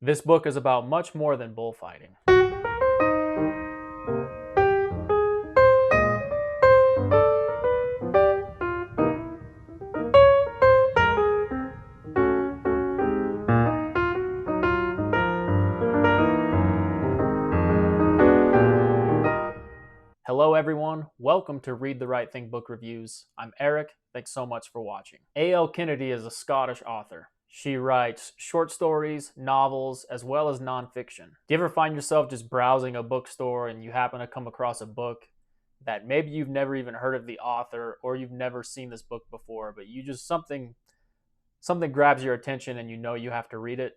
This book is about much more than bullfighting. Hello everyone, welcome to Read the Right Thing Book Reviews. I'm Eric, thanks so much for watching. A.L. Kennedy is a Scottish author. She writes short stories, novels, as well as nonfiction. Do you ever find yourself just browsing a bookstore and you happen to come across a book that maybe you've never even heard of the author or you've never seen this book before, but you just something grabs your attention and you know you have to read it?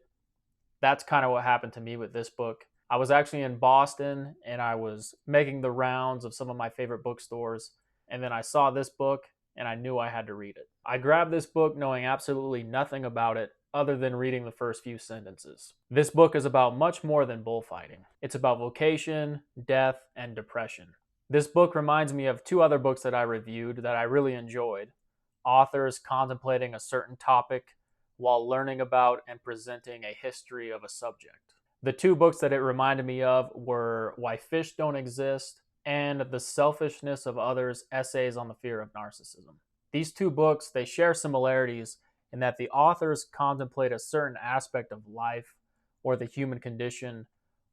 That's kind of what happened to me with this book. I was actually in Boston and I was making the rounds of some of my favorite bookstores, and then I saw this book and I knew I had to read it. I grabbed this book knowing absolutely nothing about it other than reading the first few sentences. This book is about much more than bullfighting. It's about vocation, death, and depression. This book reminds me of two other books that I reviewed that I really enjoyed. Authors contemplating a certain topic while learning about and presenting a history of a subject. The two books that it reminded me of were Why Fish Don't Exist and The Selfishness of Others, Essays on the Fear of Narcissism. These two books, they share similarities in that the authors contemplate a certain aspect of life or the human condition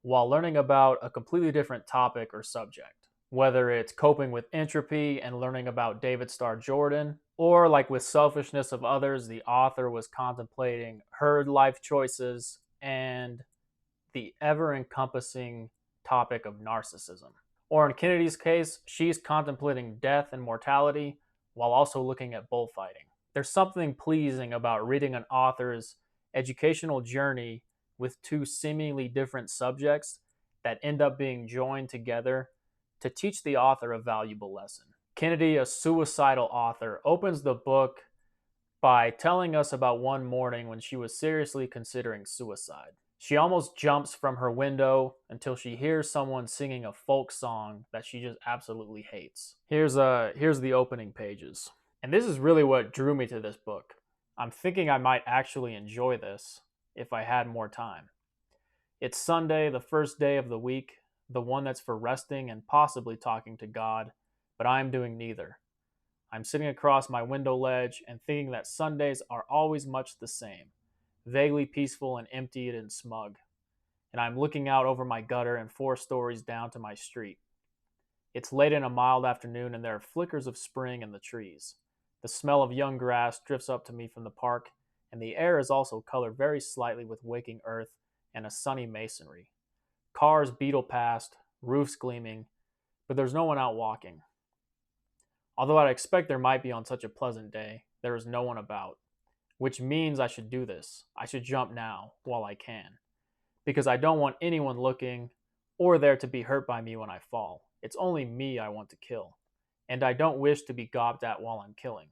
while learning about a completely different topic or subject. Whether it's coping with entropy and learning about David Starr Jordan, or like with Selfishness of Others, the author was contemplating her life choices and the ever-encompassing topic of narcissism. Or in Kennedy's case, she's contemplating death and mortality while also looking at bullfighting. There's something pleasing about reading an author's educational journey with two seemingly different subjects that end up being joined together to teach the author a valuable lesson. Kennedy, a suicidal author, opens the book by telling us about one morning when she was seriously considering suicide. She almost jumps from her window until she hears someone singing a folk song that she just absolutely hates. Here's the opening pages. And this is really what drew me to this book. I'm thinking I might actually enjoy this if I had more time. It's Sunday, the first day of the week, the one that's for resting and possibly talking to God, but I'm doing neither. I'm sitting across my window ledge and thinking that Sundays are always much the same, vaguely peaceful and emptied and smug. And I'm looking out over my gutter and 4 stories down to my street. It's late in a mild afternoon and there are flickers of spring in the trees. The smell of young grass drifts up to me from the park, and the air is also colored very slightly with waking earth and a sunny masonry. Cars beetle past, roofs gleaming, but there's no one out walking. Although I'd expect there might be on such a pleasant day, there is no one about. Which means I should do this. I should jump now, while I can. Because I don't want anyone looking, or there to be hurt by me when I fall. It's only me I want to kill. And I don't wish to be gawped at while I'm killing.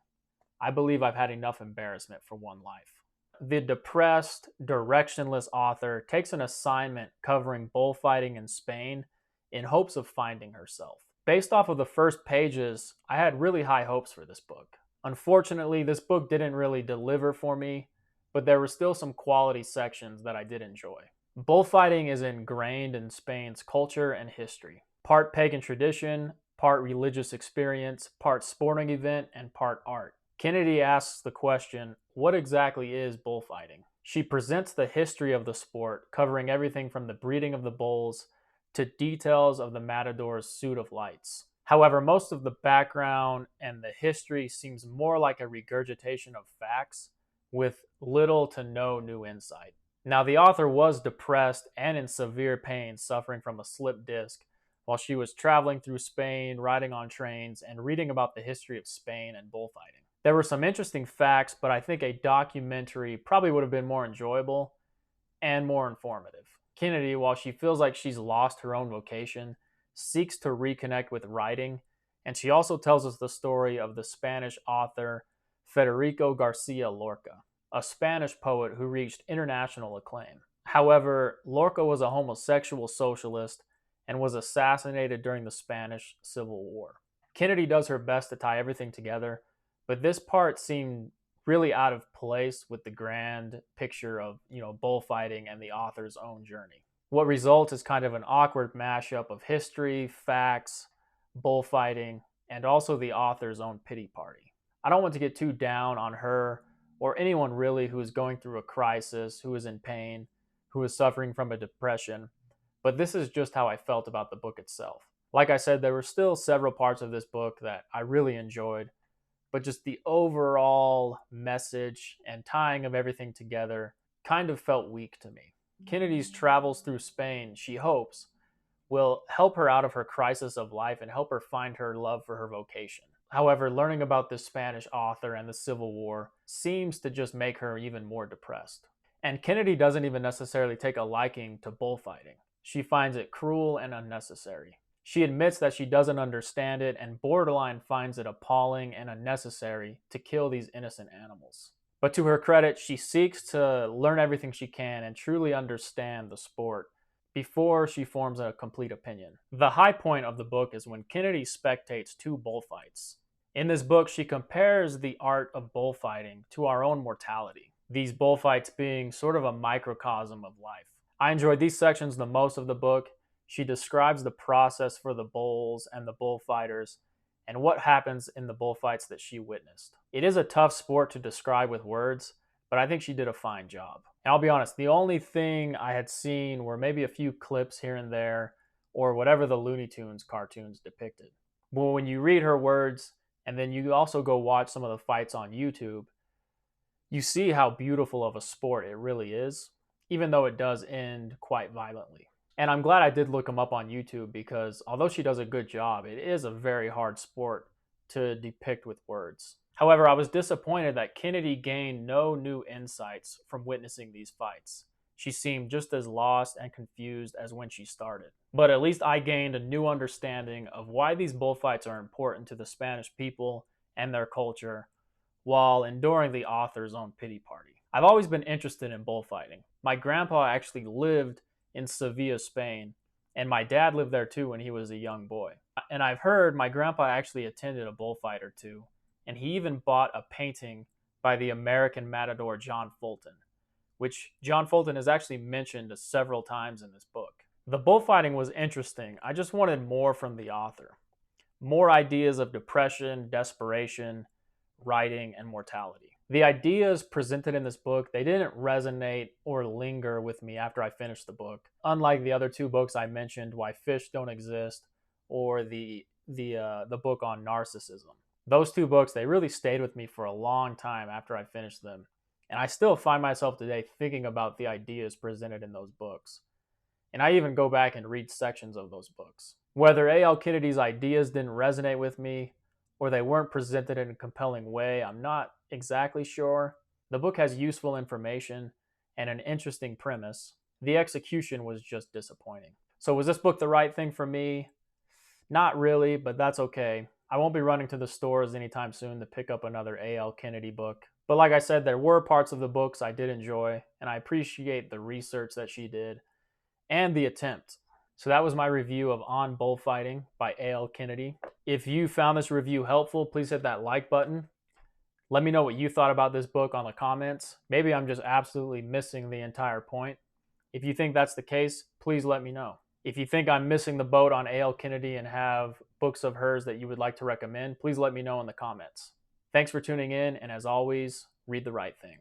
I believe I've had enough embarrassment for one life. The depressed, directionless author takes an assignment covering bullfighting in Spain in hopes of finding herself. Based off of the first pages, I had really high hopes for this book. Unfortunately, this book didn't really deliver for me, but there were still some quality sections that I did enjoy. Bullfighting is ingrained in Spain's culture and history. Part pagan tradition, part religious experience, part sporting event, and part art. Kennedy asks the question, what exactly is bullfighting? She presents the history of the sport, covering everything from the breeding of the bulls to details of the matador's suit of lights. However, most of the background and the history seems more like a regurgitation of facts with little to no new insight. Now, the author was depressed and in severe pain, suffering from a slipped disc while she was traveling through Spain, riding on trains, and reading about the history of Spain and bullfighting. There were some interesting facts, but I think a documentary probably would have been more enjoyable and more informative. Kennedy, while she feels like she's lost her own vocation, seeks to reconnect with writing, and she also tells us the story of the Spanish author Federico Garcia Lorca, a Spanish poet who reached international acclaim. However, Lorca was a homosexual socialist and was assassinated during the Spanish Civil War. Kennedy does her best to tie everything together, but this part seemed really out of place with the grand picture of, bullfighting and the author's own journey. What results is kind of an awkward mashup of history, facts, bullfighting, and also the author's own pity party. I don't want to get too down on her or anyone really who is going through a crisis, who is in pain, who is suffering from a depression, but this is just how I felt about the book itself. Like I said, there were still several parts of this book that I really enjoyed, but just the overall message and tying of everything together kind of felt weak to me. Kennedy's travels through Spain, she hopes, will help her out of her crisis of life and help her find her love for her vocation. However, learning about this Spanish author and the Civil War seems to just make her even more depressed. And Kennedy doesn't even necessarily take a liking to bullfighting. She finds it cruel and unnecessary. She admits that she doesn't understand it and borderline finds it appalling and unnecessary to kill these innocent animals. But to her credit, she seeks to learn everything she can and truly understand the sport before she forms a complete opinion. The high point of the book is when Kennedy spectates two bullfights. In this book, she compares the art of bullfighting to our own mortality, these bullfights being sort of a microcosm of life. I enjoyed these sections the most of the book. She describes the process for the bulls and the bullfighters and what happens in the bullfights that she witnessed. It is a tough sport to describe with words, but I think she did a fine job. And I'll be honest, the only thing I had seen were maybe a few clips here and there, or whatever the Looney Tunes cartoons depicted. But when you read her words, and then you also go watch some of the fights on YouTube, you see how beautiful of a sport it really is, even though it does end quite violently. And I'm glad I did look them up on YouTube because although she does a good job, it is a very hard sport to depict with words. However, I was disappointed that Kennedy gained no new insights from witnessing these fights. She seemed just as lost and confused as when she started. But at least I gained a new understanding of why these bullfights are important to the Spanish people and their culture, while enduring the author's own pity party. I've always been interested in bullfighting. My grandpa actually lived in Sevilla, Spain, and my dad lived there too when he was a young boy. And I've heard my grandpa actually attended a bullfight or two, and he even bought a painting by the American matador John Fulton, which John Fulton is actually mentioned several times in this book. The bullfighting was interesting. I just wanted more from the author. More ideas of depression, desperation, writing, and mortality. The ideas presented in this book, they didn't resonate or linger with me after I finished the book. Unlike the other two books I mentioned, Why Fish Don't Exist, or the book on narcissism. Those two books, they really stayed with me for a long time after I finished them. And I still find myself today thinking about the ideas presented in those books. And I even go back and read sections of those books. Whether A.L. Kennedy's ideas didn't resonate with me, or they weren't presented in a compelling way, I'm not exactly sure. The book has useful information and an interesting premise. The execution was just disappointing. So was this book the right thing for me? Not really, but that's okay. I won't be running to the stores anytime soon to pick up another A.L. Kennedy book. But like I said, there were parts of the books I did enjoy, and I appreciate the research that she did and the attempt. So that was my review of On Bullfighting by A.L. Kennedy. If you found this review helpful, please hit that like button. Let me know what you thought about this book on the comments. Maybe I'm just absolutely missing the entire point. If you think that's the case, please let me know. If you think I'm missing the boat on A.L. Kennedy and have books of hers that you would like to recommend, please let me know in the comments. Thanks for tuning in, and as always, read the right thing.